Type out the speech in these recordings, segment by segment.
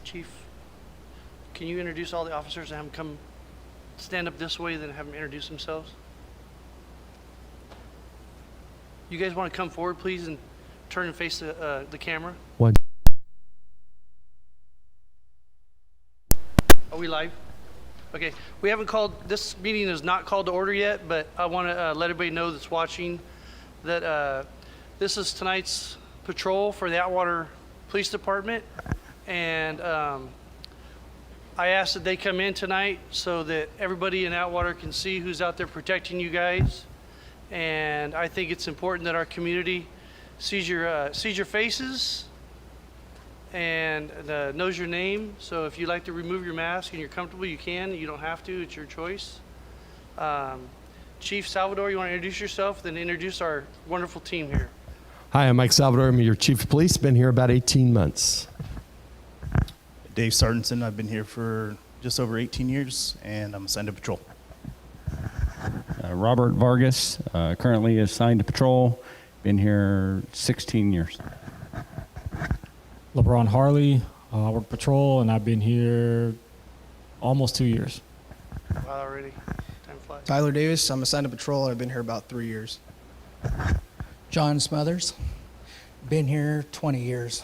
Chief, can you introduce all the officers and have them come stand up this way, then have them introduce themselves? You guys want to come forward, please, and turn and face the camera? One. Are we live? Okay, we haven't called, this meeting is not called to order yet, but I want to let everybody know that's watching that this is tonight's patrol for the Atwater Police Department. And I asked that they come in tonight so that everybody in Atwater can see who's out there protecting you guys. And I think it's important that our community sees your faces and knows your name. So if you'd like to remove your mask and you're comfortable, you can. You don't have to. It's your choice. Chief Salvador, you want to introduce yourself, then introduce our wonderful team here. Hi, I'm Mike Salvador. I'm your Chief of Police. Been here about 18 months. Dave Sartenson. I've been here for just over 18 years, and I'm assigned to patrol. Robert Vargas, currently assigned to patrol. Been here 16 years. LeBron Harley, I work patrol, and I've been here almost 2 years. Wow, already. Time flies. Tyler Davis, I'm assigned to patrol. I've been here about 3 years. John Smothers, been here 20 years.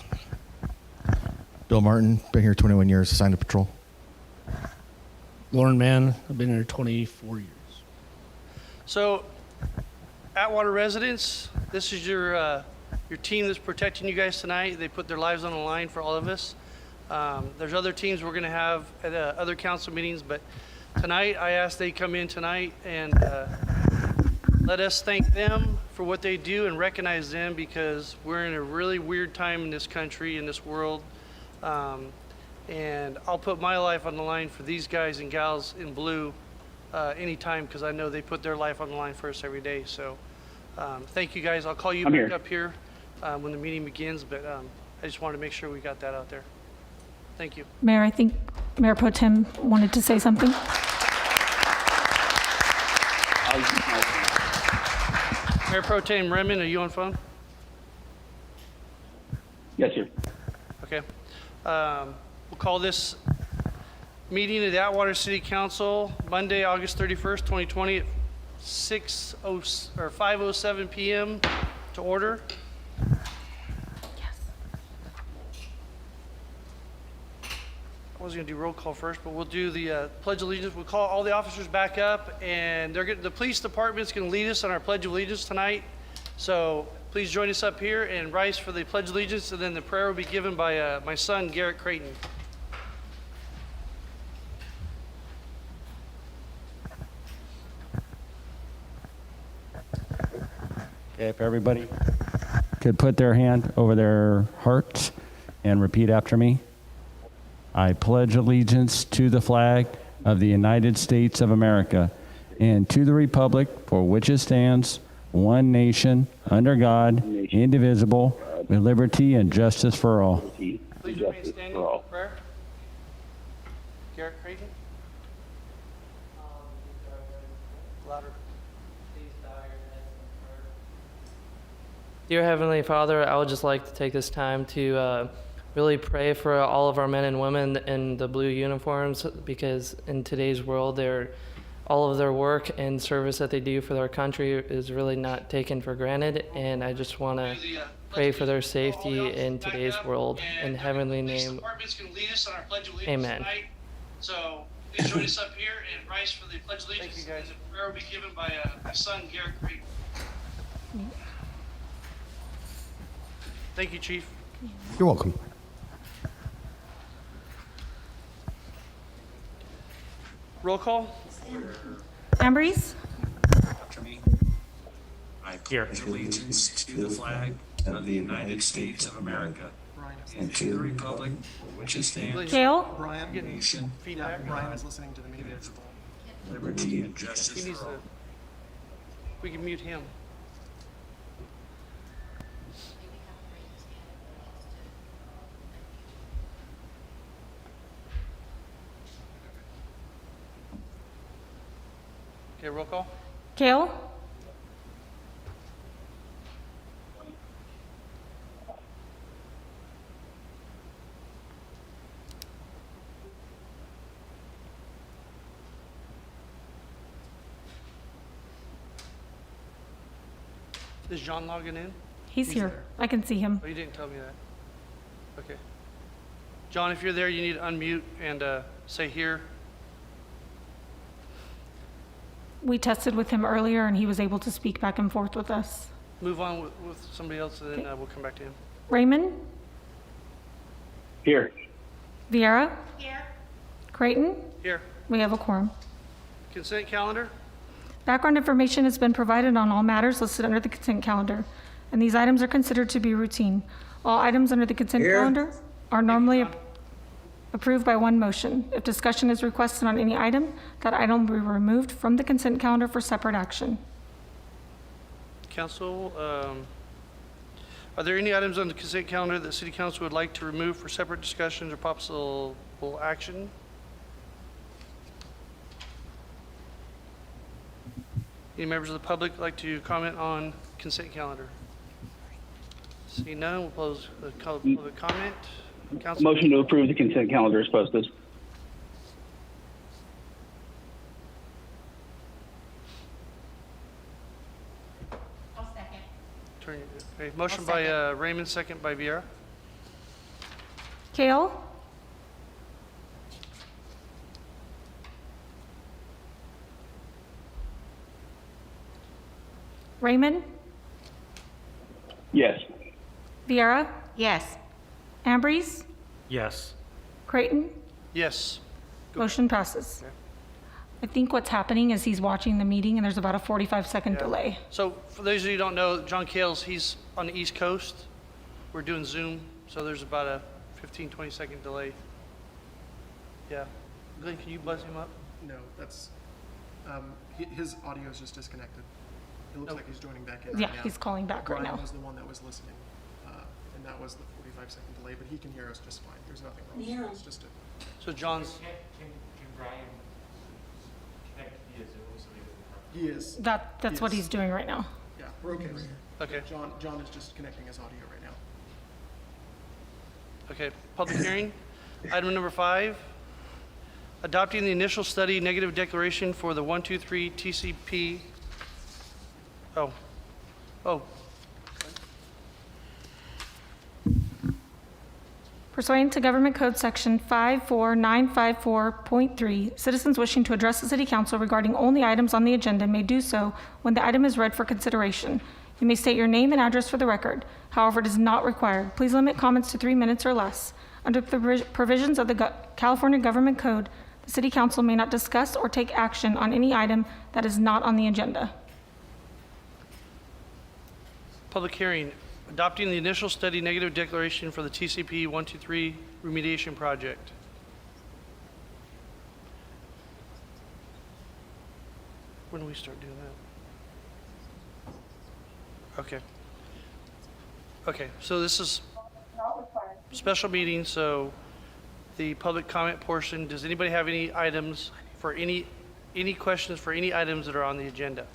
Bill Martin, been here 21 years, assigned to patrol. Lauren Mann, I've been here 24 years. So, Atwater residents, this is your team that's protecting you guys tonight. They put their lives on the line for all of us. There's other teams we're going to have at other council meetings, but tonight I asked they come in tonight and let us thank them for what they do and recognize them, because we're in a really weird time in this country, in this world. And I'll put my life on the line for these guys and gals in blue anytime, because I know they put their life on the line for us every day. So thank you guys. I'll call you back up here when the meeting begins, but I just wanted to make sure we got that out there. Thank you. Mayor, I think Mayor Pro Tem wanted to say something. Mayor Pro Tem Redmond, are you on phone? Yes, sir. Okay. We'll call this meeting of the Atwater City Council Monday, August 31st, 2020 at 5:07 p.m. to order. Yes. I was going to do roll call first, but we'll do the Pledge of Allegiance. We'll call all the officers back up, and the police department's going to lead us on our Pledge of Allegiance tonight. So please join us up here and rise for the Pledge of Allegiance, and then the prayer will be given by my son, Garrett Creighton. Okay, if everybody could put their hand over their hearts and repeat after me. I pledge allegiance to the flag of the United States of America and to the republic for which it stands, one nation, under God, indivisible, with liberty and justice for all. Please remain standing for prayer. Garrett Creighton. Louder. Dear Heavenly Father, I would just like to take this time to really pray for all of our men and women in the blue uniforms, because in today's world, all of their work and service that they do for their country is really not taken for granted, and I just want to pray for their safety in today's world. In heavenly name, amen. So please join us up here and rise for the Pledge of Allegiance. Thank you, guys. The prayer will be given by my son, Garrett Creighton. Thank you, Chief. You're welcome. Roll call. Ambrose? After me. I pledge allegiance to the flag of the United States of America and to the republic for which it stands, Kale? Brian, nation, Brian is listening to the meeting. liberty and justice He needs for all. to, we can mute him. Okay, roll call. Kale? Is John logging in? He's here. there. I can see him. Oh, you didn't tell me that. Okay. John, if you're there, you need to unmute and say here. We tested with him earlier and he was able to speak back and forth with us. Move on with somebody else, and then we'll come back to him. Raymond? Here. Vieira? Here. Creighton? Here. We have a quorum. Consent calendar? Background information has been provided on all matters listed under the consent calendar, and these items are considered to be routine. All items under the consent calendar are normally approved by one motion. If discussion is requested on any item, that item will be removed from the consent calendar for separate action. Council, are there any items on the consent calendar that City Council would like to remove for separate discussions or possible action? Any members of the public like to comment on consent calendar? Seeing none, we'll close the public comment. Council, Motion to approve the consent calendar is posted. okay, motion by Raymond, second by Vieira. Kale? Raymond? Yes. Vieira? Yes. Ambrose? Yes. Creighton? Yes. Motion passes. I think what's happening is he's watching the meeting and there's about a 45-second delay. So for those of you who don't know, John Kales, he's on the East Coast. We're doing Zoom, so there's about a 15, 20-second delay. Yeah. Glenn, can you buzz him up? No, that's, his audio is just disconnected. It looks like he's joining back in Yeah, right now. he's calling back right Brian now. was the one that was listening, and that was the 45-second delay, but he can hear us just fine. There's nothing wrong. It's just a, So John's, Can Brian connect via Zoom so we can... he is, That's what he's doing right now. yeah, we're okay. okay, John is just connecting his audio right now. okay. Public hearing. Item number 5, adopting the initial study negative declaration for the 123 TCP. Oh, Pursuant to Government Code Section 54954.3, citizens wishing to address the City Council regarding only items on the agenda may do so when the item is read for consideration. You may state your name and address for the record. However, it is not required. Please limit comments to 3 minutes or less. Under the provisions of the California Government Code, the City Council may not discuss or take action on any item that is not on the agenda. public hearing. Adopting the initial study negative declaration for the TCP 123 remediation project. When do we start doing that? Okay. Okay, so this is special meeting, so the public comment portion, does anybody have any items for any questions for any items that are on the agenda?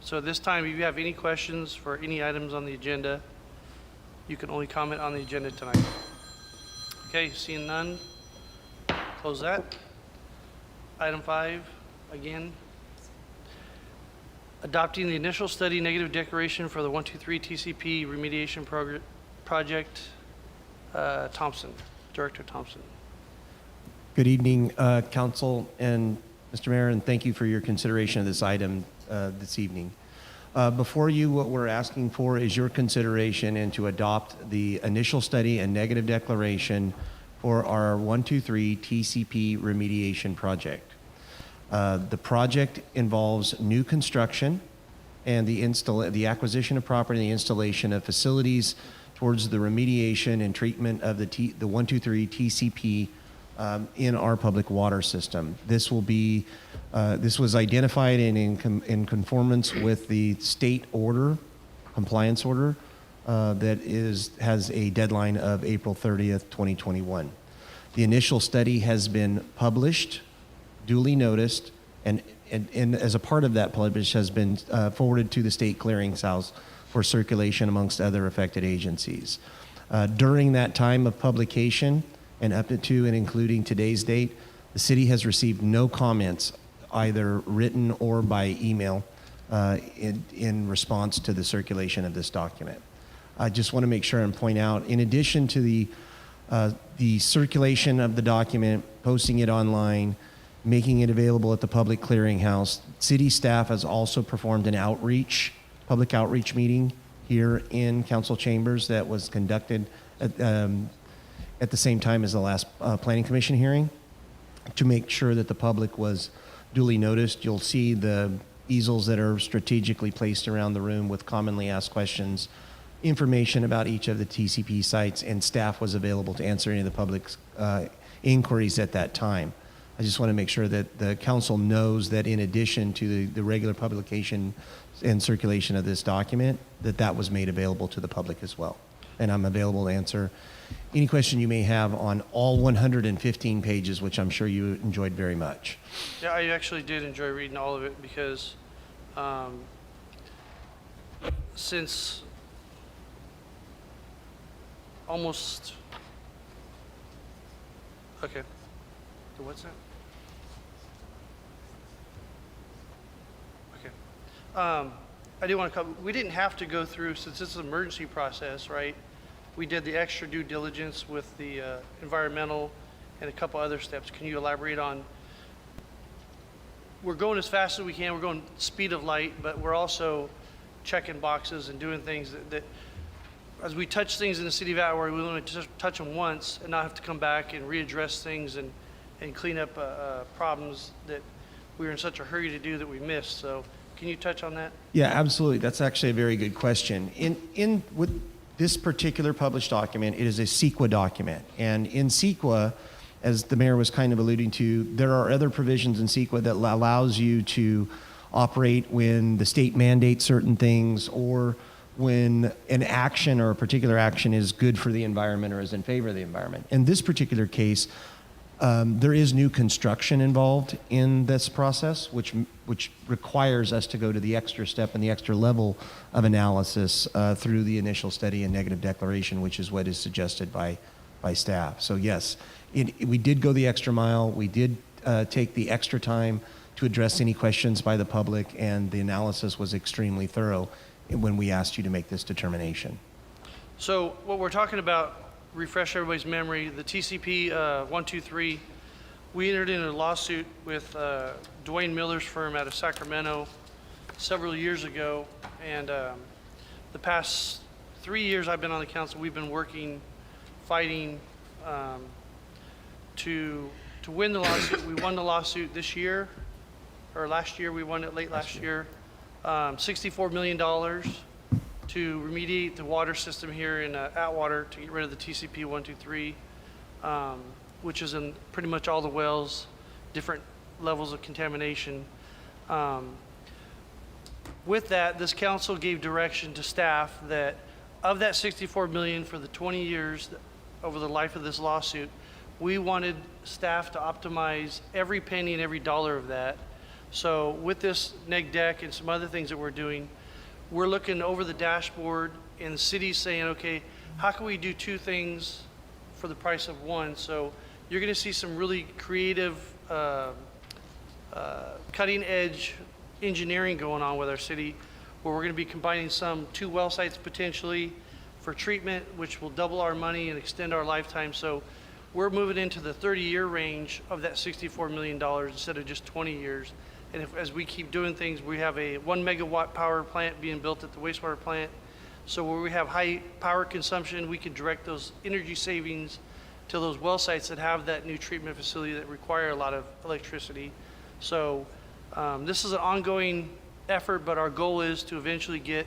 So at this time, if you have any questions for any items on the agenda, you can only comment on the agenda tonight. Okay, seeing none, close that. Item 5, again. Adopting the initial study negative declaration for the 123 TCP remediation project. Thompson, Director Thompson. Good evening, Council and Mr. Mayor, and thank you for your consideration of this item this evening. Before you, what we're asking for is your consideration and to adopt the initial study and negative declaration for our 123 TCP remediation project. The project involves new construction and the acquisition of property and the installation of facilities towards the remediation and treatment of the 123 TCP in our public water system. This will be, this was identified in conformance with the state order, compliance order, that has a deadline of April 30th, 2021. The initial study has been published, duly noticed, and as a part of that publish has been forwarded to the state clearinghouse for circulation amongst other affected agencies. During that time of publication and up to and including today's date, the city has received no comments, either written or by email, in response to the circulation of this document. I just want to make sure and point out, in addition to the circulation of the document, posting it online, making it available at the public clearinghouse, city staff has also performed an public outreach meeting here in council chambers that was conducted at the same time as the last planning commission hearing to make sure that the public was duly noticed. You'll see the easels that are strategically placed around the room with commonly asked questions, information about each of the TCP sites, and staff was available to answer any of the public's inquiries at that time. I just want to make sure that the council knows that in addition to the regular publication and circulation of this document, that was made available to the public as well. And I'm available to answer any question you may have on all 115 pages, which I'm sure you enjoyed very much. Yeah, I actually did enjoy reading all of it because since almost, okay, so what's that? Okay. I do want to come, we didn't have to go through, since this is an emergency process, right? We did the extra due diligence with the environmental and a couple other steps. Can you elaborate on, we're going as fast as we can, we're going speed of light, but we're also checking boxes and doing things that as we touch things in the city of Atwater, we want to just touch them once and not have to come back and readdress things and clean up problems that we were in such a hurry to do that we missed. So can you touch on that? Yeah, absolutely. That's actually a very good question. With this particular published document, it is a CEQA document. And in CEQA, as the mayor was kind of alluding to, there are other provisions in CEQA that allows you to operate when the state mandates certain things or when an action or a particular action is good for the environment or is in favor of the environment. In this particular case, there is new construction involved in this process, which requires us to go to the extra step and the extra level of analysis through the initial study and negative declaration, which is what is suggested by staff. So yes, we did go the extra mile. We did take the extra time to address any questions by the public, and the analysis was extremely thorough when we asked you to make this determination. So what we're talking about, refresh everybody's memory, the TCP 123, we entered into a lawsuit with Dwayne Miller's firm out of Sacramento several years ago, and the past 3 years I've been on the council, we've been fighting to win the lawsuit. We won the lawsuit this year, or last year, we won it late last year. $64 million to remediate the water system here in Atwater to get rid of the TCP 123, which is in pretty much all the wells, different levels of contamination. With that, this council gave direction to staff that of that $64 million for the 20 years over the life of this lawsuit, we wanted staff to optimize every penny and every dollar of that. So with this neg deck and some other things that we're doing, we're looking over the dashboard and the city's saying, okay, how can we do two things for the price of one? So you're going to see some really creative, cutting edge engineering going on with our city, where we're going to be combining two well sites potentially for treatment, which will double our money and extend our lifetime. So we're moving into the 30-year range of that $64 million instead of just 20 years. And as we keep doing things, we have a 1 megawatt power plant being built at the wastewater plant. So where we have high power consumption, we can direct those energy savings to those well sites that have that new treatment facility that require a lot of electricity. So this is an ongoing effort, but our goal is to eventually get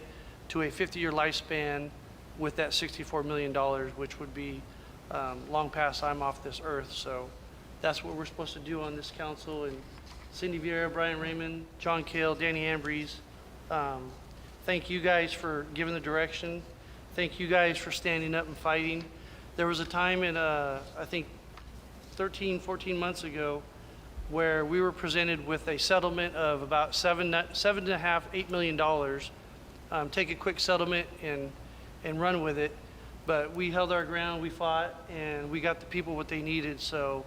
to a 50-year lifespan with that $64 million, which would be long past I'm off this earth. So that's what we're supposed to do on this council. And Cindy Vieira, Brian Raymond, John Kale, Danny Ambrose. Thank you guys for giving the direction. Thank you guys for standing up and fighting. There was a time in, I think, 13, 14 months ago where we were presented with a settlement of about $7.5–8 million. Take a quick settlement and run with it. But we held our ground, we fought, and we got the people what they needed. So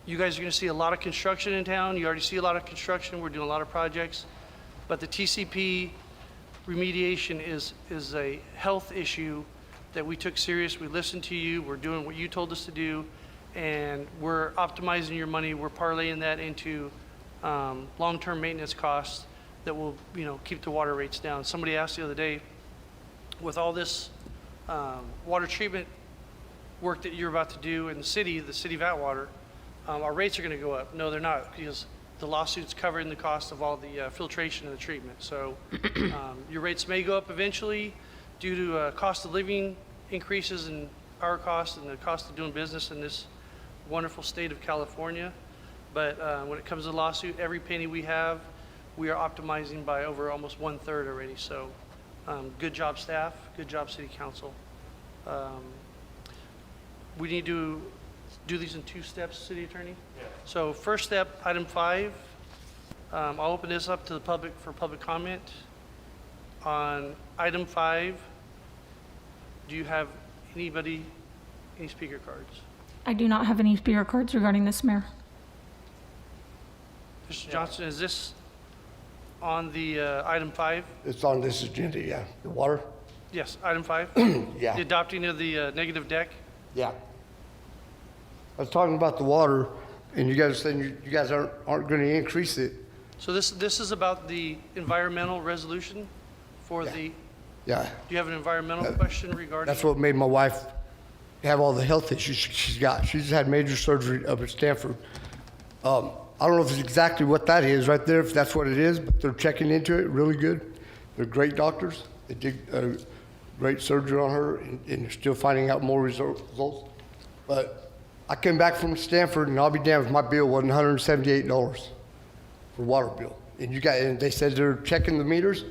you guys are going to see a lot of construction in town. You already see a lot of construction. We're doing a lot of projects. But the TCP remediation is a health issue that we took serious. We listened to you. We're doing what you told us to do, and we're optimizing your money. We're parlaying that into long-term maintenance costs that will, keep the water rates down. Somebody asked the other day, with all this water treatment work that you're about to do in the city of Atwater, our rates are going to go up. No, they're not, because the lawsuit's covering the cost of all the filtration and the treatment. So your rates may go up eventually due to cost of living increases in our cost and the cost of doing business in this wonderful state of California. But when it comes to the lawsuit, every penny we have, we are optimizing by over almost 1/3 already. So good job, staff. Good job, City Council. We need to do these in 2 steps, City Attorney? Yeah. So first step, item 5, I'll open this up to the public for public comment. On item 5, do you have any speaker cards? I do not have any speaker cards regarding this, Mayor. Mr. Johnson, is this on the item 5? It's on this agenda, yeah. The water? Yes, item 5? Yeah. The adopting of the negative deck? Yeah. I was talking about the water, and you guys saying you guys aren't going to increase it. So this is about the environmental resolution for the, Yeah. do you have an environmental question regarding? That's what made my wife have all the health issues she's got. She's had major surgery up at Stanford. I don't know if it's exactly what that is right there, if that's what it is, but they're checking into it really good. They're great doctors. They did great surgery on her, and they're still finding out more results. But I came back from Stanford, and I'll be damned if my bill wasn't $178 for water bill. And they said they're checking the meters.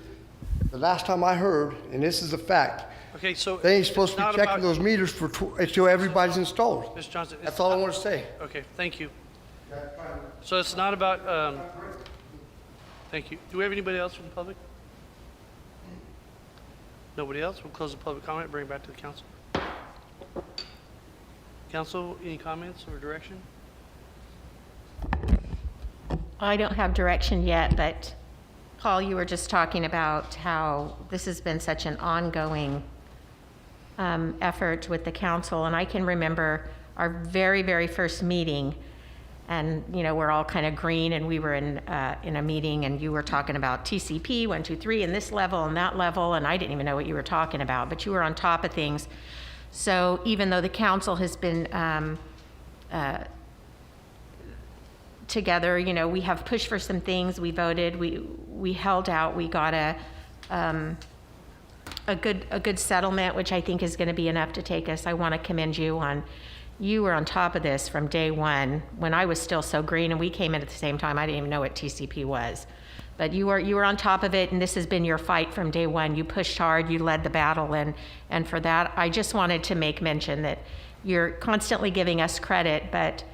The last time I heard, and this is a fact, Okay, so. they ain't supposed to it's be not checking about- those meters until everybody's installed. Mr. Johnson. it's That's all I not- want to say. Okay, thank you. So it's not about, thank you. Do we have anybody else from the public? Nobody else? We'll close the public comment, bring it back to the council. Council, any comments or direction? I don't have direction yet, but Paul, you were just talking about how this has been such an ongoing effort with the council, and I can remember our very, very first meeting, and we're all kind of green, and we were in a meeting, and you were talking about TCP 1, 2, 3, and this level and that level, and I didn't even know what you were talking about, but you were on top of things. So even though the council has been together, we have pushed for some things. We voted. We held out. We got a good settlement, which I think is going to be enough to take us. I want to commend you on. You were on top of this from day one when I was still so green, and we came in at the same time. I didn't even know what TCP was. But you were on top of it, and this has been your fight from day one. You pushed hard, you led the battle, and for that, I just wanted to make mention that you're constantly giving us credit, but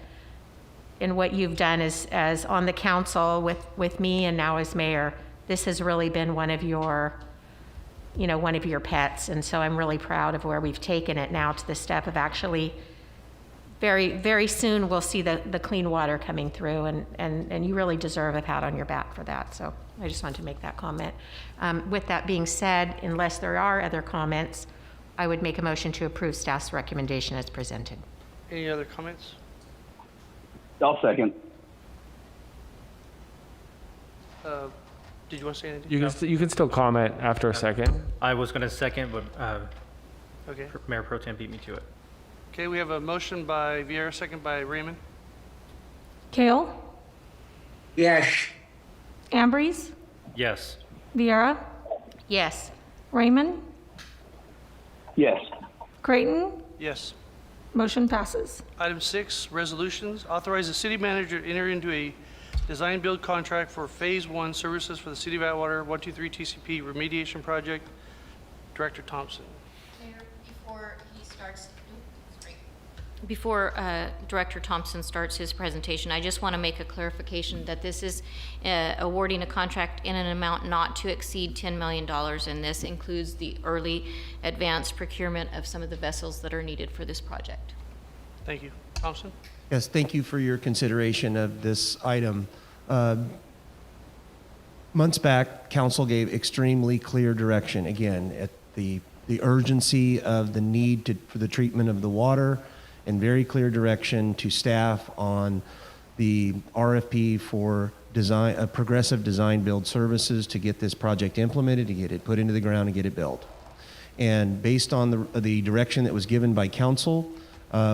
in what you've done as on the council with me and now as mayor, this has really been one of your pets, and so I'm really proud of where we've taken it now to the step of actually very, very soon we'll see the clean water coming through, and you really deserve a pat on your back for that. So I just wanted to make that comment. With that being said, unless there are other comments, I would make a motion to approve staff's recommendation as presented. Any other comments? I'll second. Did you want to say anything? You can still comment after a second. I was going to second, but Okay. Mayor Pro Tem beat me to it. Okay, we have a motion by Vieira, second by Raymond. Kale? Yes. Ambrose? Yes. Vieira? Yes. Raymond? Yes. Creighton? Yes. Motion passes. Item 6, resolutions. Authorize the city manager to enter into a design-build contract for Phase 1 services for the City of Atwater 123 TCP remediation project. Director Thompson. Mayor, before Director Thompson starts his presentation, I just want to make a clarification that this is awarding a contract in an amount not to exceed $10 million, and this includes the early advanced procurement of some of the vessels that are needed for this project. Thank you. Thompson? Yes, thank you for your consideration of this item. Months back, council gave extremely clear direction, again, at the urgency of the need for the treatment of the water, and very clear direction to staff on the RFP for progressive design build services to get this project implemented, to get it put into the ground and get it built. And based on the direction that was given by council,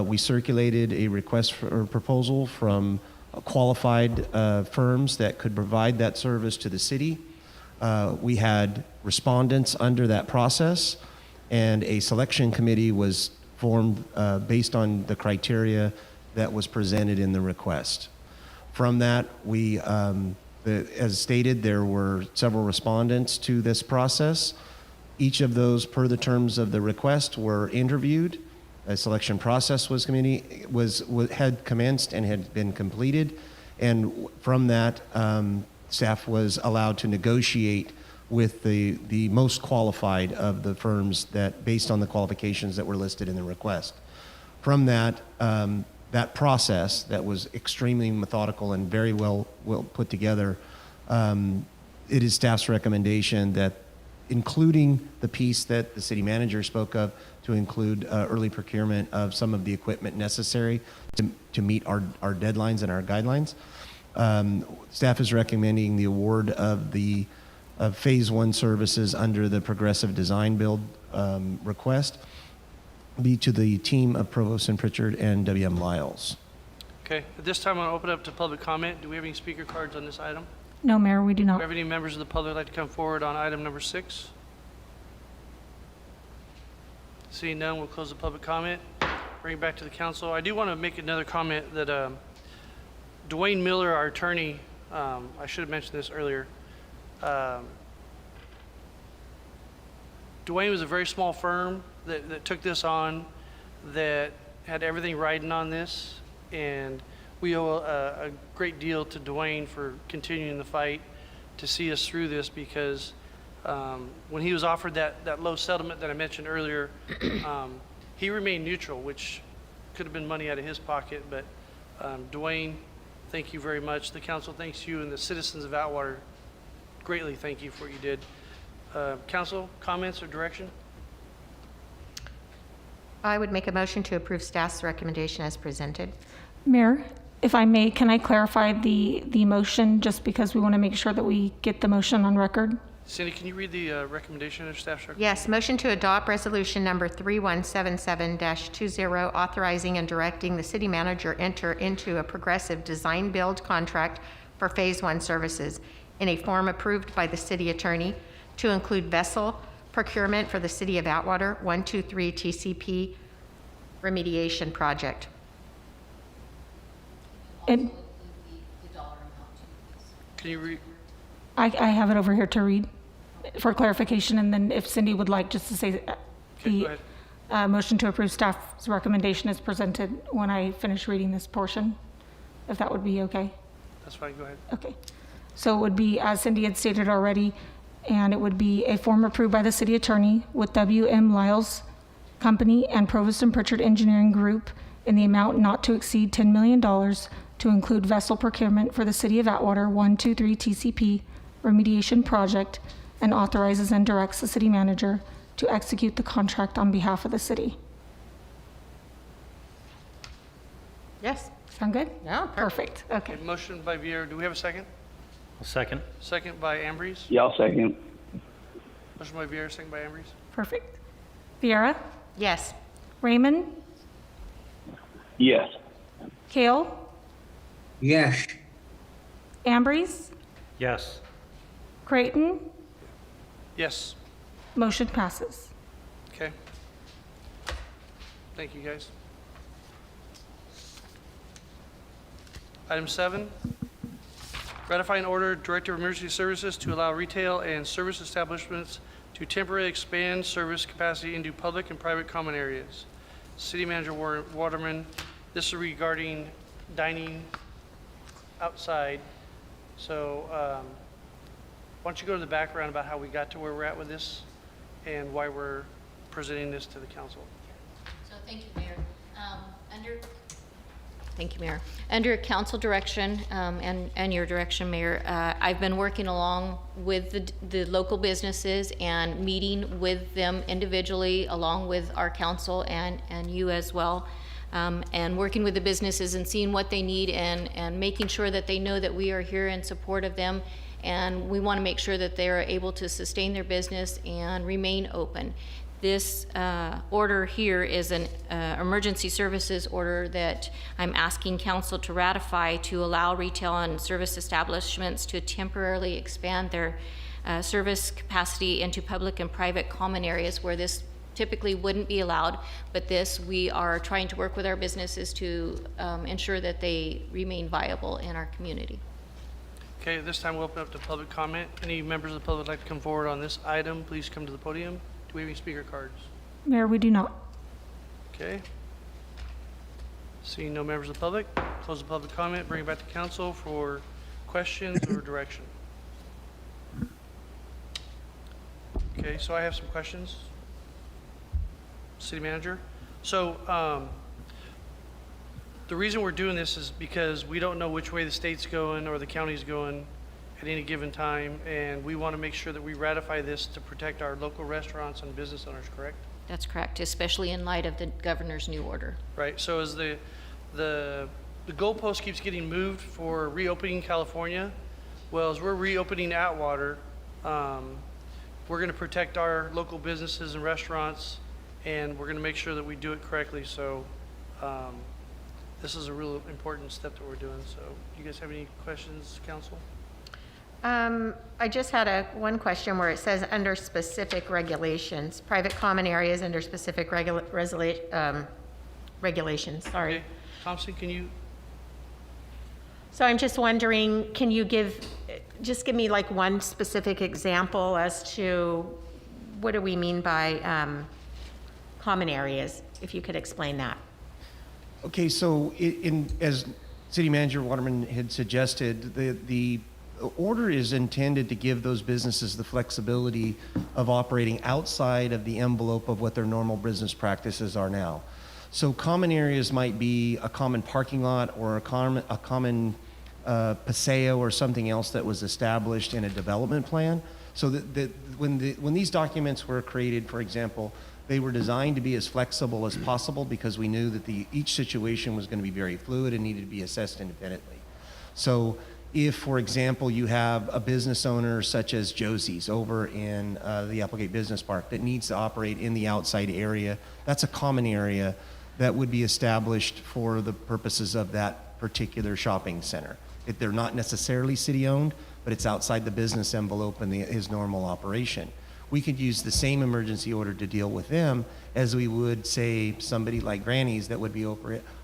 we circulated a request for a proposal from qualified firms that could provide that service to the city. We had respondents under that process, and a selection committee was formed based on the criteria that was presented in the request. From that, as stated, there were several respondents to this process. Each of those, per the terms of the request, were interviewed. A selection process had commenced and had been completed, and from that, staff was allowed to negotiate with the most qualified of the firms that, based on the qualifications that were listed in the request. From that, that process that was extremely methodical and very well put together, it is staff's recommendation that, including the piece that the city manager spoke of, to include early procurement of some of the equipment necessary to meet our deadlines and our guidelines. Staff is recommending the award of the Phase 1 services under the progressive design build request be to the team of Provost and Pritchard and W.M. Lyles. Okay, at this time, I want to open up to public comment. Do we have any speaker cards on this item? No, Mayor, we do Do not. we have any members of the public like to come forward on item number 6? Seeing none, we'll close the public comment. Bring it back to the council. I do want to make another comment that Dwayne Miller, our attorney, I should have mentioned this earlier. Dwayne was a very small firm that took this on, that had everything riding on this, and we owe a great deal to Dwayne for continuing the fight to see us through this, because when he was offered that low settlement that I mentioned earlier, he remained neutral, which could have been money out of his pocket. But Dwayne, thank you very much. The council thanks you, and the citizens of Atwater greatly thank you for what you did. Council, comments or direction? I would make a motion to approve staff's recommendation as presented. Mayor, if I may, can I clarify the motion, just because we want to make sure that we get the motion on record? Cindy, can you read the recommendation of staff's recommendation? Yes, motion to adopt resolution number 3177-20, authorizing and directing the city manager enter into a progressive design build contract for Phase 1 services in a form approved by the city attorney, to include vessel procurement for the city of Atwater 123 TCP remediation project. And Can you read? I have it over here to read for clarification, and then if Cindy would like just to say Okay, go the motion to approve staff's recommendation is presented when I finish reading this portion, if that would be okay. That's fine, go ahead. Okay. So it would be, as Cindy had stated already, and it would be a form approved by the city attorney with W.M. Lyles Company and Provost and Pritchard Engineering Group in the amount not to exceed $10 million to include vessel procurement for the city of Atwater 123 TCP remediation project, and authorizes and directs the city manager to execute the contract on behalf of the city. Yes. Sound good? No, Perfect. Okay. Okay, motion by Vieira. Do we have a second? I'll second. Second by Ambrose. Yeah, I'll second. Motion by Vieira, second by Ambrose. Perfect. Vieira? Yes. Raymond? Yes. Kale? Yes. Ambrose? Yes. Creighton? Yes. Motion passes. Okay. Thank you, guys. Item 7, ratify an order, Director of Emergency Services, to allow retail and service establishments to temporarily expand service capacity into public and private common areas. City Manager Waterman, this is regarding dining outside. So why don't you go to the background about how we got to where we're at with this and why we're presenting this to the council. So thank you, Mayor. Thank you, Mayor. Under council direction and your direction, Mayor, I've been working along with the local businesses and meeting with them individually, along with our council and you as well, and working with the businesses and seeing what they need and making sure that they know that we are here in support of them. And we want to make sure that they are able to sustain their business and remain open. This order here is an emergency services order that I'm asking council to ratify to allow retail and service establishments to temporarily expand their service capacity into public and private common areas where this typically wouldn't be allowed, but this, we are trying to work with our businesses to ensure that they remain viable in our community. Okay, at this time we'll open up to public comment. Any members of the public like to come forward on this item, please come to the podium. Do we have any speaker cards? Mayor, we do not. Okay. Seeing no members of the public, close the public comment, bring it back to council for questions or direction. Okay, so I have some questions. City Manager. So the reason we're doing this is because we don't know which way the state's going or the county's going at any given time, and we want to make sure that we ratify this to protect our local restaurants and business owners, correct? That's correct, especially in light of the governor's new order. Right, so as the goalpost keeps getting moved for reopening California, well, as we're reopening Atwater, we're going to protect our local businesses and restaurants, and we're going to make sure that we do it correctly. So this is a real important step that we're doing. So do you guys have any questions, council? I just had one question where it says under specific regulations, private common areas under specific regulations, sorry. Okay. Thompson, can you? So I'm just wondering, can you give me like one specific example as to what do we mean by common areas, if you could explain that. Okay, so as City Manager Waterman had suggested, the order is intended to give those businesses the flexibility of operating outside of the envelope of what their normal business practices are now. So common areas might be a common parking lot or a common paseo or something else that was established in a development plan. So that when these documents were created, for example, they were designed to be as flexible as possible because we knew that each situation was going to be very fluid and needed to be assessed independently. So if, for example, you have a business owner such as Josie's over in the Applegate Business Park that needs to operate in the outside area, that's a common area that would be established for the purposes of that particular shopping center. They're not necessarily city-owned, but it's outside the business envelope and his normal operation. We could use the same emergency order to deal with them as we would, say, somebody like Granny's that would be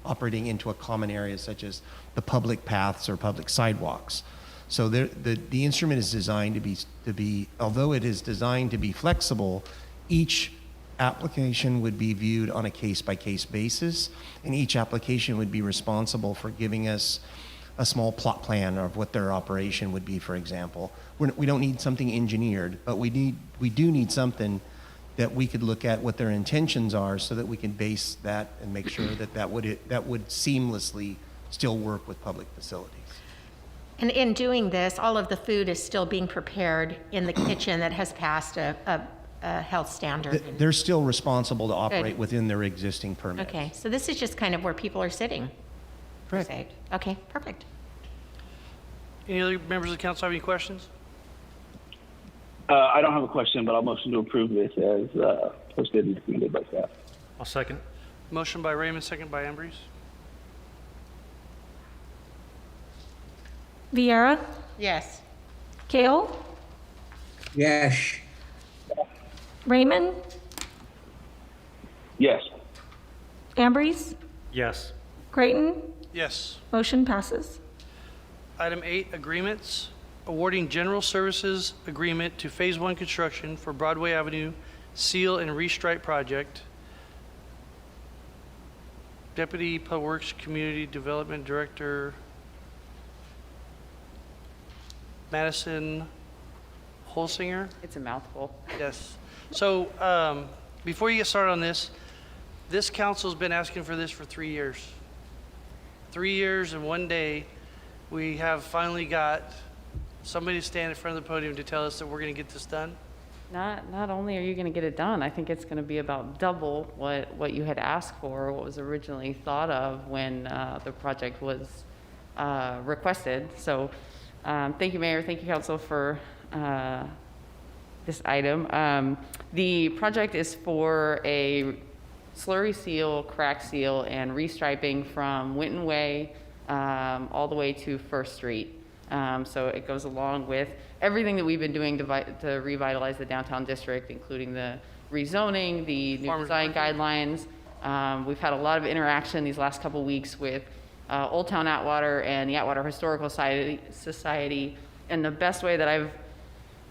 operating into a common area such as the public paths or public sidewalks. So the instrument is designed to be, although it is designed to be flexible, each application would be viewed on a case-by-case basis, and each application would be responsible for giving us a small plot plan of what their operation would be, for example. We don't need something engineered, but we do need something that we could look at what their intentions are so that we can base that and make sure that would seamlessly still work with public facilities. And in doing this, all of the food is still being prepared in the kitchen that has passed a health standard. They're still responsible to operate Good. within their existing permits. Okay, so this is just kind of where people are sitting. Correct. Okay, perfect. Any other members of the council have any questions? I don't have a question, but I'll motion to approve this as posted and recommended by staff. I'll second. Motion by Raymond, second by Ambrose. Vieira, Yes. Kale, Yes. Raymond, Yes. Ambrose, Yes. Creighton. Yes. Motion passes. Item 8, agreements. Awarding general services agreement to Phase 1 construction for Broadway Avenue Seal and Restripe project. Deputy Public Works Community Development Director Madison Holsinger. It's a mouthful. Yes. So before you get started on this council's been asking for this for 3 years. 3 years and 1 day, we have finally got somebody to stand in front of the podium to tell us that we're going to get this done? Not only are you going to get it done, I think it's going to be about double what you had asked for, what was originally thought of when the project was requested. So thank you, Mayor. Thank you, Council, for this item. The project is for a slurry seal, crack seal, and restriping from Winton Way all the way to First Street. So it goes along with everything that we've been doing to revitalize the downtown district, including the rezoning, the new design guidelines. We've had a lot of interaction these last couple weeks with Old Town Atwater and the Atwater Historical Society. And the best way that I've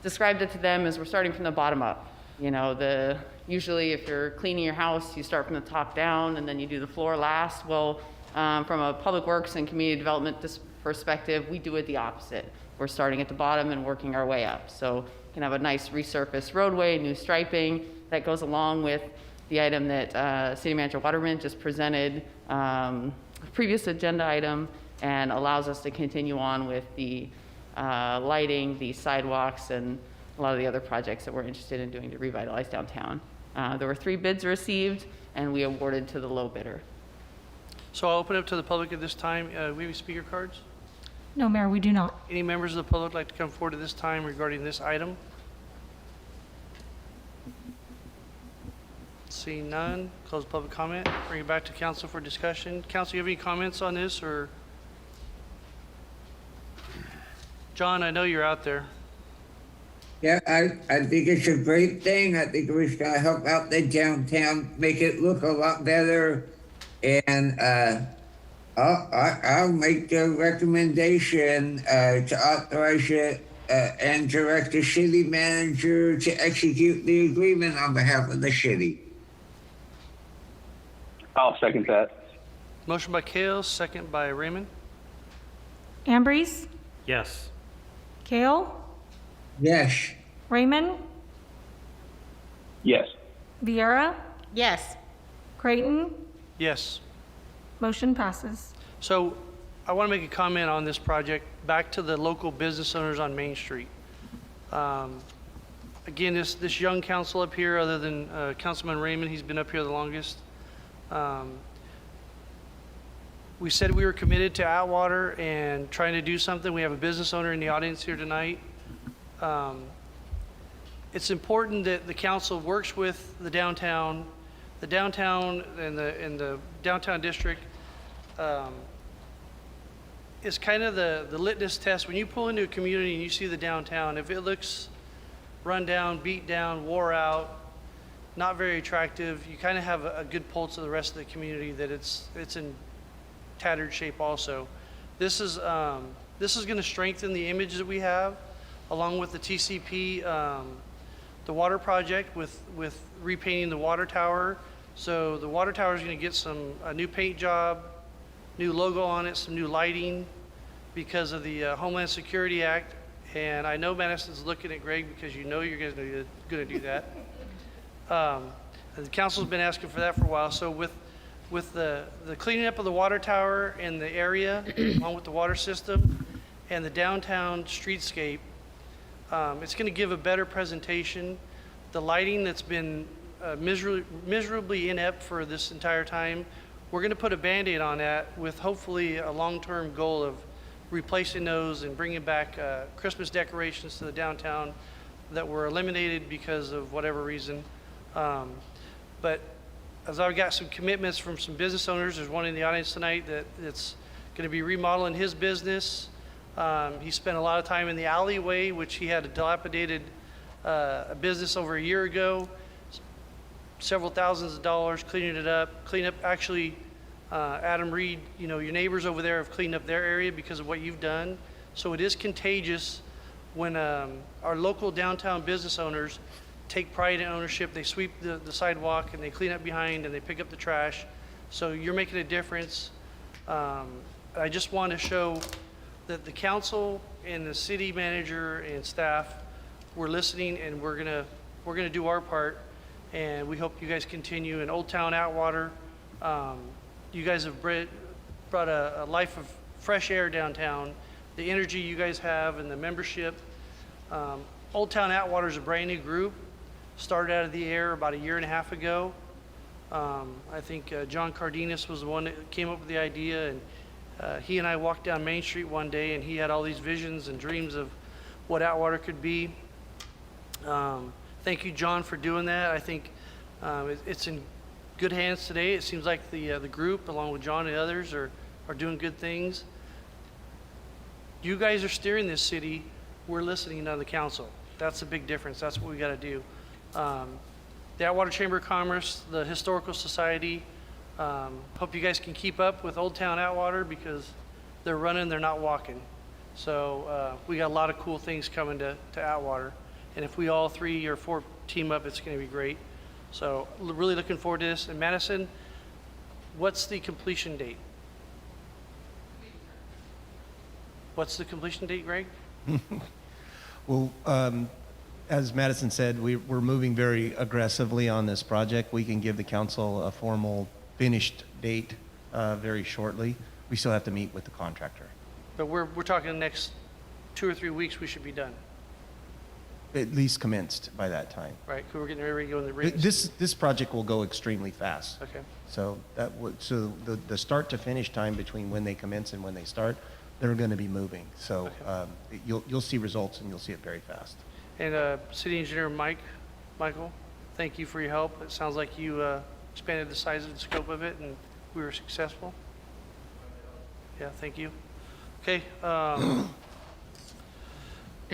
described it to them is we're starting from the bottom up. You know, usually if you're cleaning your house, you start from the top down and then you do the floor last. Well, from a public works and community development perspective, we do it the opposite. We're starting at the bottom and working our way up. So you can have a nice resurfaced roadway, new striping that goes along with the item that City Manager Waterman just presented, previous agenda item, and allows us to continue on with the lighting, the sidewalks, and a lot of the other projects that we're interested in doing to revitalize downtown. There were 3 bids received, and we awarded to the low bidder. So I'll open up to the public at this time. We have any speaker cards? No, Mayor, we do not. Any members of the public like to come forward at this time regarding this item? Seeing none, close public comment. Bring it back to council for discussion. Council, you have any comments on this, or? John, I know you're out there. Yeah, I think it's a great thing. I think we're going to help out the downtown, make it look a lot better. And I'll make the recommendation to authorize it and direct the city manager to execute the agreement on behalf of the city. I'll second that. Motion by Kale, second by Raymond. Ambrose? Yes. Kale? Yes. Raymond? Yes. Vieira? Yes. Creighton? Yes. Motion passes. So I want to make a comment on this project, back to the local business owners on Main Street. Again, this young council up here, other than Councilman Raymond, he's been up here the longest. We said we were committed to Atwater and trying to do something. We have a business owner in the audience here tonight. It's important that the council works with the downtown and the downtown district is kind of the litmus test. When you pull into a community and you see the downtown, if it looks run down, beat down, wore out, not very attractive, you kind of have a good pulse of the rest of the community that it's in tattered shape also. This is going to strengthen the image that we have, along with the TCP, the water project with repainting the water tower. So the water tower is going to get a new paint job, new logo on it, some new lighting because of the Homeland Security Act. And I know Madison's looking at Greg because you know you're going to do that. The council's been asking for that for a while. So with the cleaning up of the water tower in the area, along with the water system and the downtown streetscape, it's going to give a better presentation. The lighting that's been miserably inept for this entire time, we're going to put a Band-Aid on that with hopefully a long-term goal of replacing those and bringing back Christmas decorations to the downtown that were eliminated because of whatever reason. But as I've got some commitments from some business owners, there's one in the audience tonight that's going to be remodeling his business. He spent a lot of time in the alleyway, which he had a dilapidated business over a year ago. Several thousands of dollars cleaning it up. Actually, Adam Reed, your neighbors over there have cleaned up their area because of what you've done. So it is contagious when our local downtown business owners take pride in ownership. They sweep the sidewalk and they clean up behind and they pick up the trash. So you're making a difference. I just want to show that the council and the city manager and staff, we're listening and we're gonna do our part. And we hope you guys continue in Old Town Atwater. You guys have brought a life of fresh air downtown. The energy you guys have and the membership. Old Town Atwater is a brand new group. Started out of the air about a year and a half ago. I think John Cardenas was the one that came up with the idea, and he and I walked down Main Street one day, and he had all these visions and dreams of what Atwater could be. Thank you, John, for doing that. I think it's in good hands today. It seems like the group, along with John and others, are doing good things. You guys are steering this city. We're listening to the council. That's a big difference. That's what we got to do. The Atwater Chamber of Commerce, the Historical Society, hope you guys can keep up with Old Town Atwater because they're running, they're not walking. So we got a lot of cool things coming to Atwater. And if we all 3 or 4 team up, it's going to be great. So really looking forward to this. And Madison, what's the completion date? What's the completion date, Greg? Well, as Madison said, we're moving very aggressively on this project. We can give the council a formal finished date very shortly. We still have to meet with the contractor. But we're talking the next 2 or 3 weeks we should be done, At least commenced by that time. right? 'Cause we're getting ready to go in the race. This project will go extremely fast. Okay. So the start to finish time between when they commence and when they start, they're going to be moving. So you'll see results and you'll see it very fast. And City Engineer Michael, thank you for your help. It sounds like you expanded the size and scope of it, and we were successful. Yeah, thank you. Okay.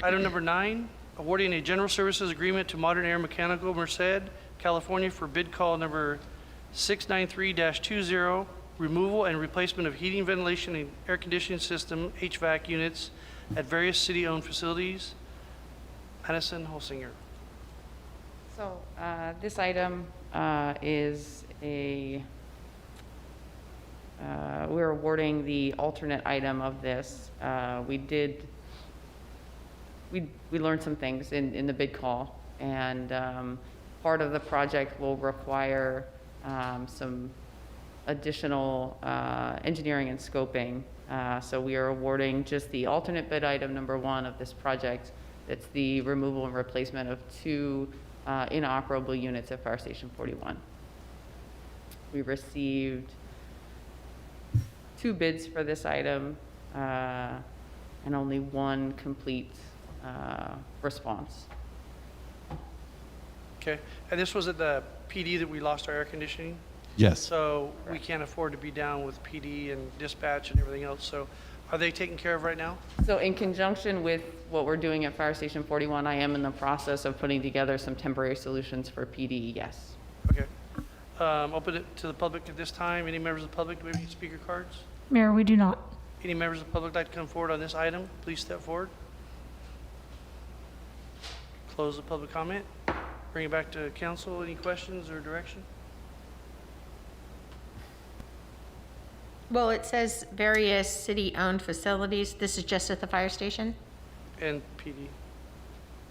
Item number 9, awarding a general services agreement to Modern Air Mechanical, Merced, California for bid call number 693-20, removal and replacement of heating, ventilation, and air conditioning system, HVAC units at various city-owned facilities. Madison Holsinger. So this item is we're awarding the alternate item of this. We learned some things in the bid call, and part of the project will require some additional engineering and scoping. So we are awarding just the alternate bid item number 1 of this project. It's the removal and replacement of 2 inoperable units at Fire Station 41. We received 2 bids for this item and only 1 complete response. Okay. And this was at the PD that we lost our air conditioning? Yes. So we can't afford to be down with PD and dispatch and everything else. So are they taken care of right now? So in conjunction with what we're doing at Fire Station 41, I am in the process of putting together some temporary solutions for PD, yes. Okay. Open it to the public at this time. Any members of the public, do we have any speaker cards? Mayor, we do not. Any members of the public like to come forward on this item? Please step forward. Close the public comment. Bring it back to council. Any questions or direction? Well, it says various city-owned facilities. This is just at the fire station? And PD.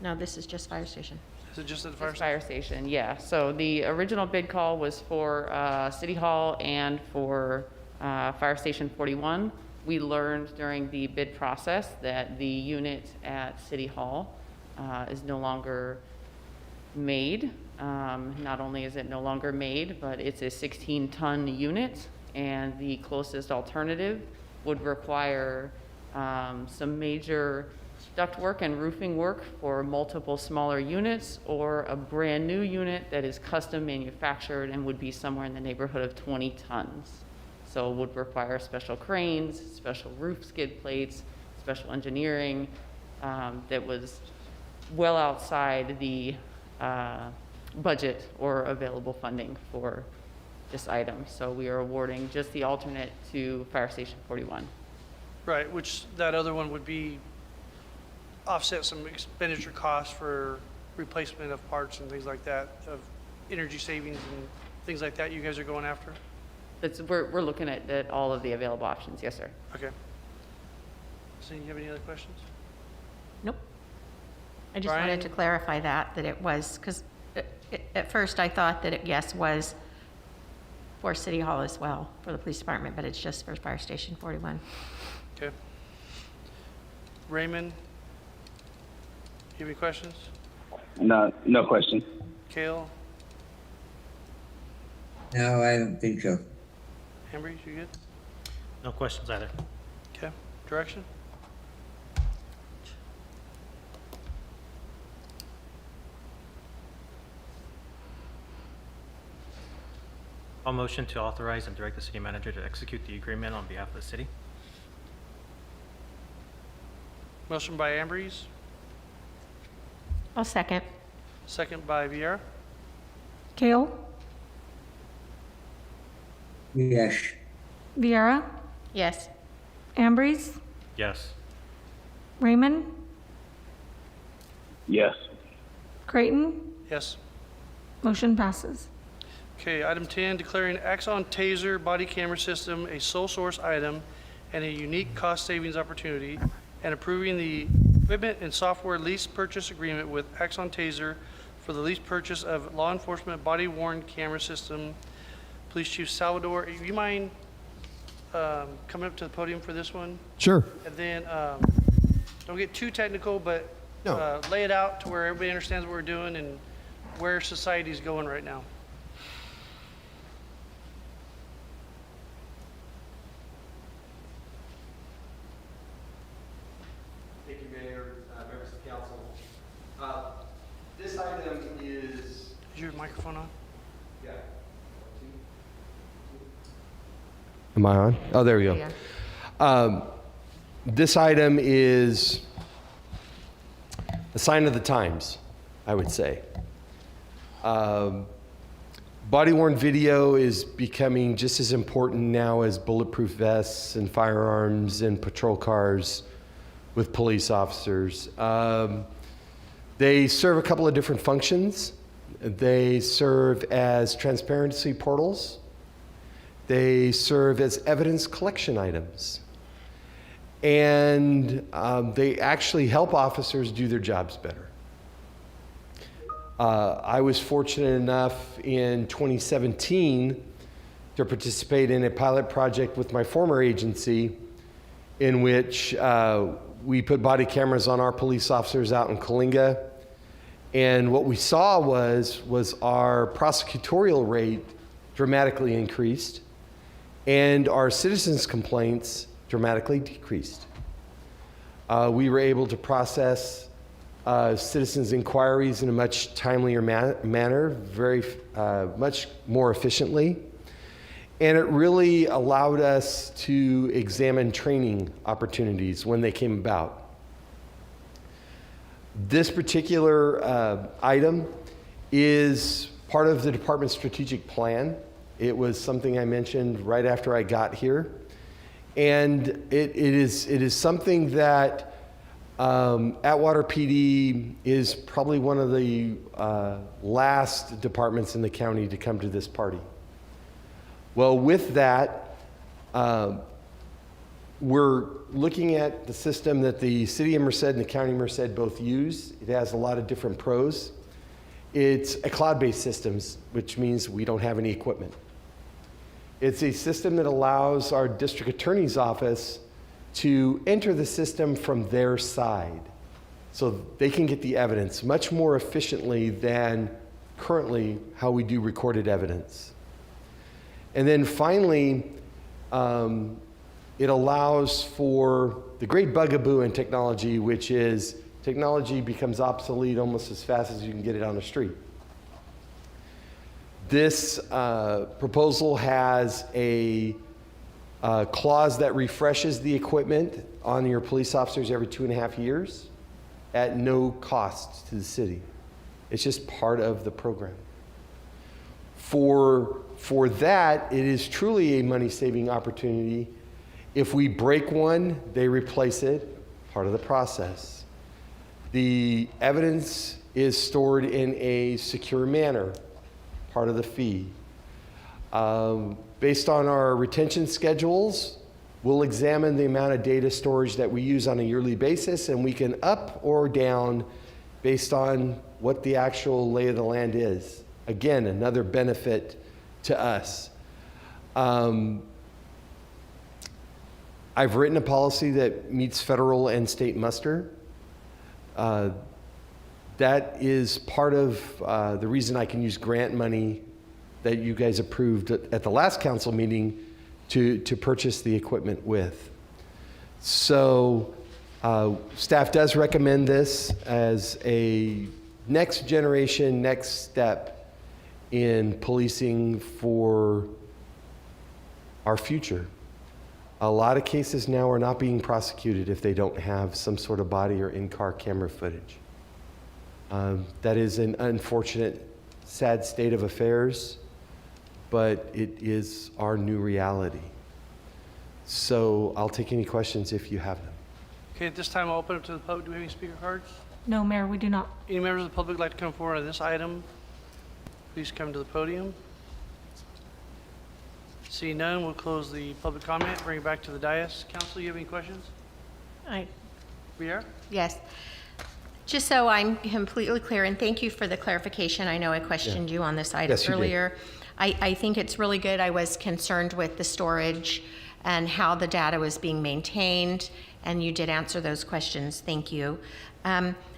No, this is just fire station. Is it just at the fire It's station? Fire station, yeah. So the original bid call was for City Hall and for Fire Station 41. We learned during the bid process that the unit at City Hall is no longer made. Not only is it no longer made, but it's a 16-ton unit, and the closest alternative would require some major ductwork and roofing work for multiple smaller units, or a brand new unit that is custom manufactured and would be somewhere in the neighborhood of 20 tons. So it would require special cranes, special roof skid plates, special engineering that was well outside the budget or available funding for this item. So we are awarding just the alternate to Fire Station 41. Right, which that other one would be offset some expenditure costs for replacement of parts and things like that, of energy savings and things like that you guys are going after? We're looking at all of the available options, yes, sir. Okay. So you have any other questions? Nope. I just Brian? wanted to clarify that it was, because at first I thought that it, yes, was for City Hall as well, for the police department, but it's just for Fire Station 41. Okay. Raymond, you have any questions? No question. Kale, No, I don't think so. Ambrose, you good? No questions either. Okay. Direction? I'll motion to authorize and direct the city manager to execute the agreement on behalf of the city. Motion by Ambrose, I'll second. second by Vieira. Kale, Yes. Vieira, Yes. Ambrose, Yes. Raymond, Yes. Creighton. Yes. Motion passes. Okay, item 10, declaring Axon Taser body camera system a sole source item and a unique cost savings opportunity, and approving the equipment and software lease purchase agreement with Axon Taser for the lease purchase of law enforcement body worn camera system. Police Chief Salvador, you mind coming up to the podium for this one? Sure. And then, don't get too technical, but No. lay it out to where everybody understands what we're doing and where society's going right now. Thank you, Mayor, members of the council. This item is... Is your microphone on? Yeah. Am I on? Oh, there we go. Yeah. This item is a sign of the times, I would say. Body-worn video is becoming just as important now as bulletproof vests and firearms and patrol cars with police officers. They serve a couple of different functions. They serve as transparency portals. They serve as evidence collection items. And they actually help officers do their jobs better. I was fortunate enough in 2017 to participate in a pilot project with my former agency in which we put body cameras on our police officers out in Coalinga. And what we saw was our prosecutorial rate dramatically increased and our citizens' complaints dramatically decreased. We were able to process citizens' inquiries in a much timelier manner, very much more efficiently. And it really allowed us to examine training opportunities when they came about. This particular item is part of the department's strategic plan. It was something I mentioned right after I got here. And it is something that Atwater PD is probably one of the last departments in the county to come to this party. Well, with that, we're looking at the system that the city of Merced and the county of Merced both use. It has a lot of different pros. It's a cloud-based system, which means we don't have any equipment. It's a system that allows our district attorney's office to enter the system from their side so they can get the evidence much more efficiently than currently how we do recorded evidence. And then finally, it allows for the great bugaboo in technology, which is technology becomes obsolete almost as fast as you can get it on the street. This proposal has a clause that refreshes the equipment on your police officers every 2.5 years at no cost to the city. It's just part of the program. For that, it is truly a money-saving opportunity. If we break one, they replace it, part of the process. The evidence is stored in a secure manner, part of the fee. Based on our retention schedules, we'll examine the amount of data storage that we use on a yearly basis, and we can up or down based on what the actual lay of the land is. Again, another benefit to us. I've written a policy that meets federal and state muster. That is part of the reason I can use grant money that you guys approved at the last council meeting to purchase the equipment with. So staff does recommend this as a next generation, next step in policing for our future. A lot of cases now are not being prosecuted if they don't have some sort of body or in-car camera footage. That is an unfortunate, sad state of affairs, but it is our new reality. So I'll take any questions if you have them. Okay, at this time, I'll open it to the public. Do we have any speaker cards? No, Mayor, we do not. Any members of the public like to come forward on this item? Please come to the podium. Seeing none, we'll close the public comment, bring it back to the dais. Council, you have any questions? Yes. Just so I'm completely clear, and thank you for the clarification. I know I questioned you on this item earlier. I think it's really good. I was concerned with the storage and how the data was being maintained, and you did answer those questions. Thank you.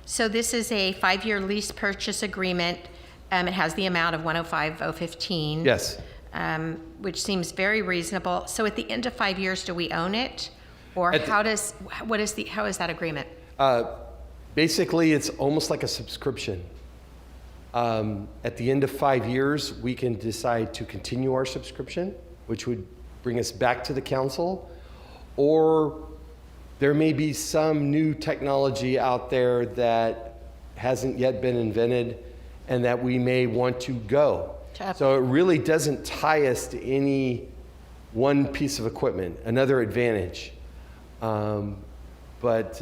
So this is a 5-year lease purchase agreement. It has the amount of $105,015. Yes. Which seems very reasonable. So at the end of 5 years, do we own it? Or how is that agreement? Basically, it's almost like a subscription. At the end of 5 years, we can decide to continue our subscription, which would bring us back to the council, or there may be some new technology out there that hasn't yet been invented and that we may want to go. So it really doesn't tie us to any one piece of equipment, another advantage. But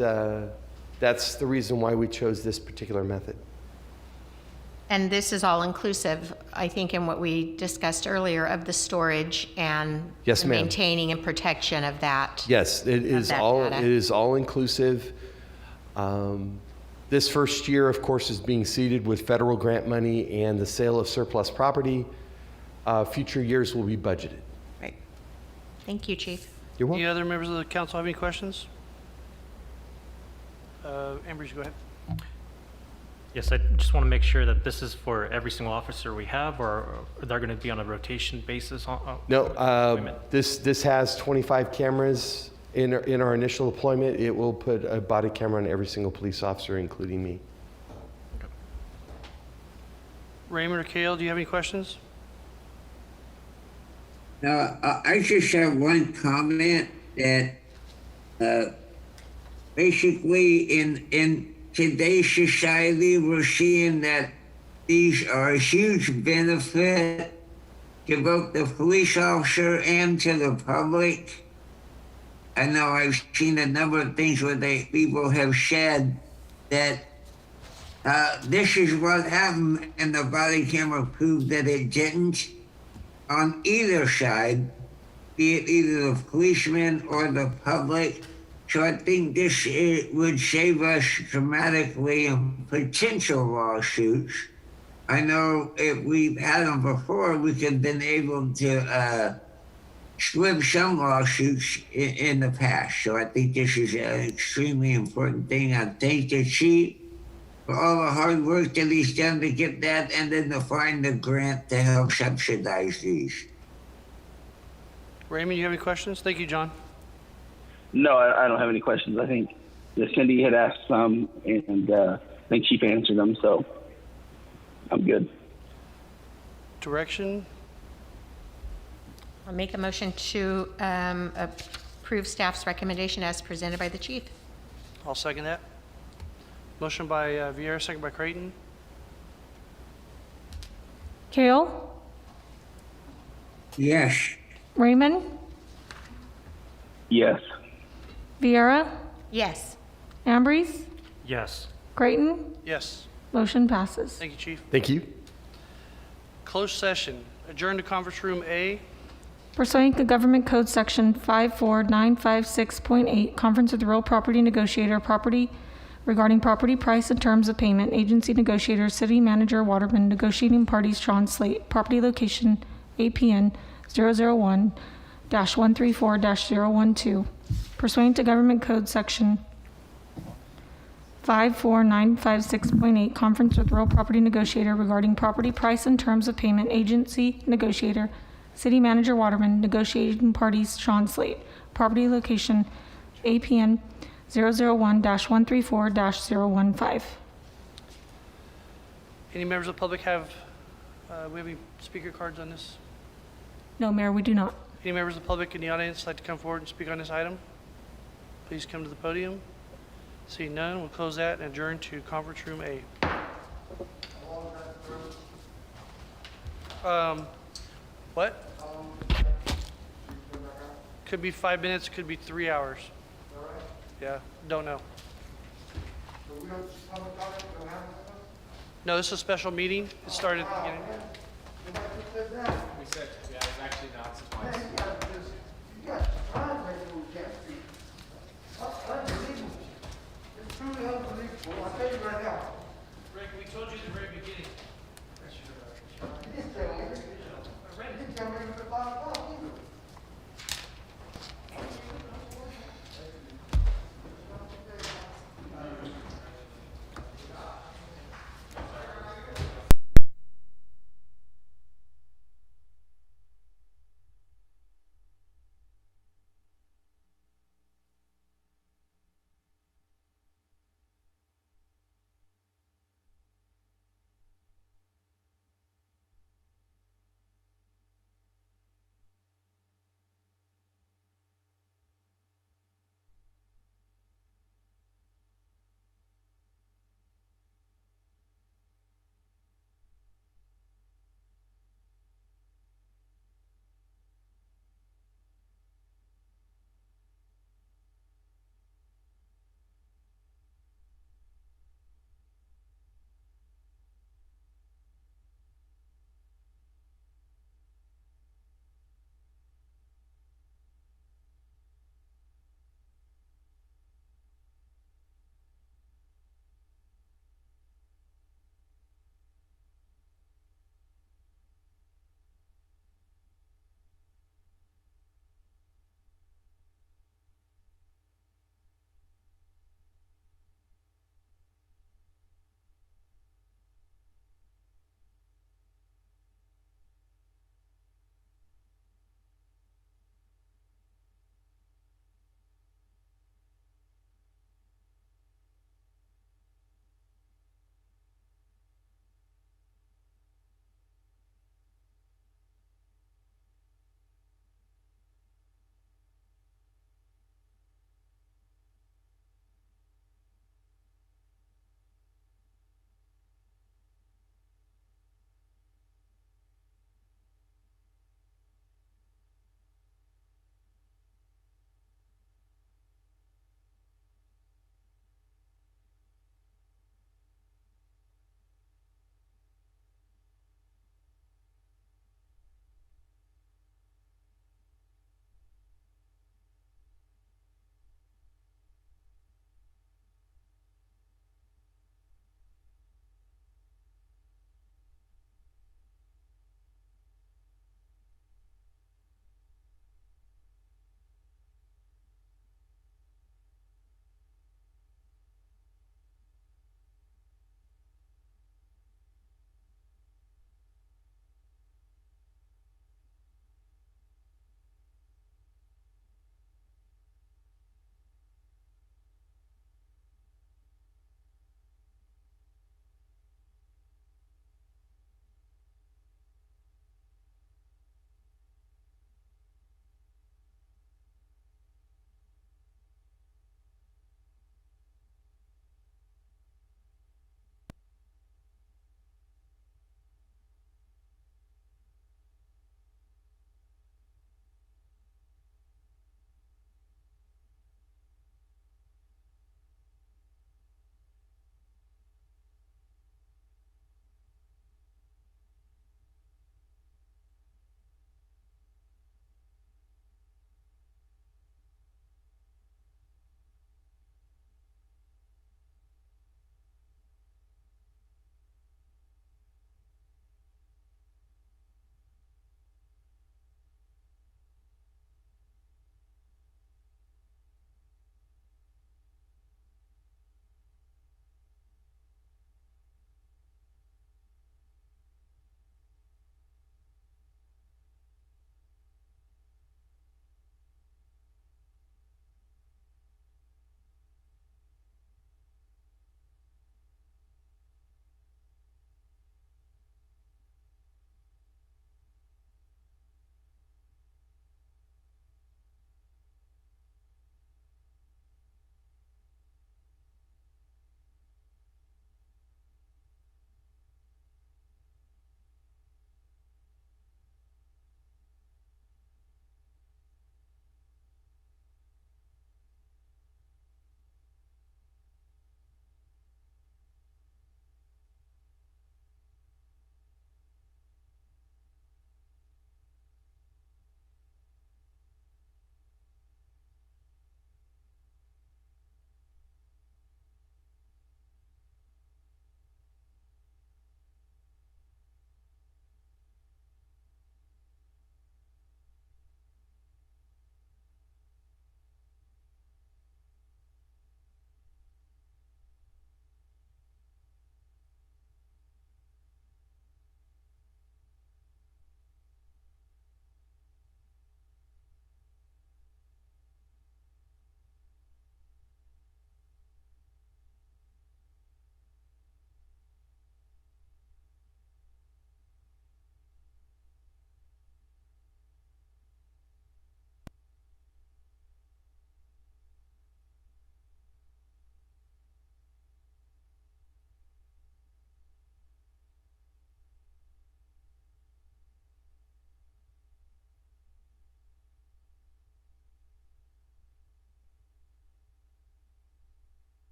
that's the reason why we chose this particular method. And this is all inclusive, I think, in what we discussed earlier of the storage and Yes, the ma'am. maintaining and protection of that. Yes, it is all inclusive. This first year, of course, is being seeded with federal grant money and the sale of surplus property. Future years will be budgeted. Right. Thank you, Chief. You're welcome. Any other members of the council have any questions? Ambridge, go ahead. Yes, I just want to make sure that this is for every single officer we have, or are they going to be on a rotation basis? No, this has 25 cameras in our initial deployment. It will put a body camera on every single police officer, including me. Raymond or Cale, do you have any questions? Now, I just have one comment that basically in today's society, we're seeing that these are a huge benefit to both the police officer and to the public. I know I've seen a number of things where people have said that this is what happened, and the body camera proved that it didn't. On either side, be it either the policeman or the public. So I think this would save us dramatically in potential lawsuits. I know if we've had them before, we could have been able to swim some lawsuits in the past. So I think this is an extremely important thing. I thank the chief for all the hard work that he's done to get that, and then to find the grant to help subsidize these. Raymond, you have any questions? Thank you, John. No, I don't have any questions. I think Cindy had asked some, and I think Chief answered them, so I'm good. Direction? I'll make a motion to approve staff's recommendation as presented by the chief. I'll second that. Motion by Vieira, second by Creighton. Cale? Yes. Raymond? Yes. Vieira? Yes. Ambrose? Yes. Creighton? Yes. Motion passes. Thank you, Chief. Thank you. Closed session. Adjourn to conference room A. Pursuant to Government Code Section 54956.8, Conference with the Real Property Negotiator, regarding property price and terms of payment, agency negotiator, city manager, Waterman, negotiating parties, Sean Slate, property location, APN 001-134-012 pursuant to Government Code Section 54956.8, conference with real property negotiator regarding property price and terms of payment, agency negotiator, city manager Waterman, negotiating parties Sean Slate, property location APN 001-134-015. Any members of the public have any speaker cards on this? No, Mayor, we do not. Any members of the public in the audience like to come forward and speak on this item? Please come to the podium. Seeing none, we'll close that and adjourn to conference room A. What? Could be 5 minutes, could be 3 hours. Yeah, don't know. No, this is a special meeting. It started at the beginning.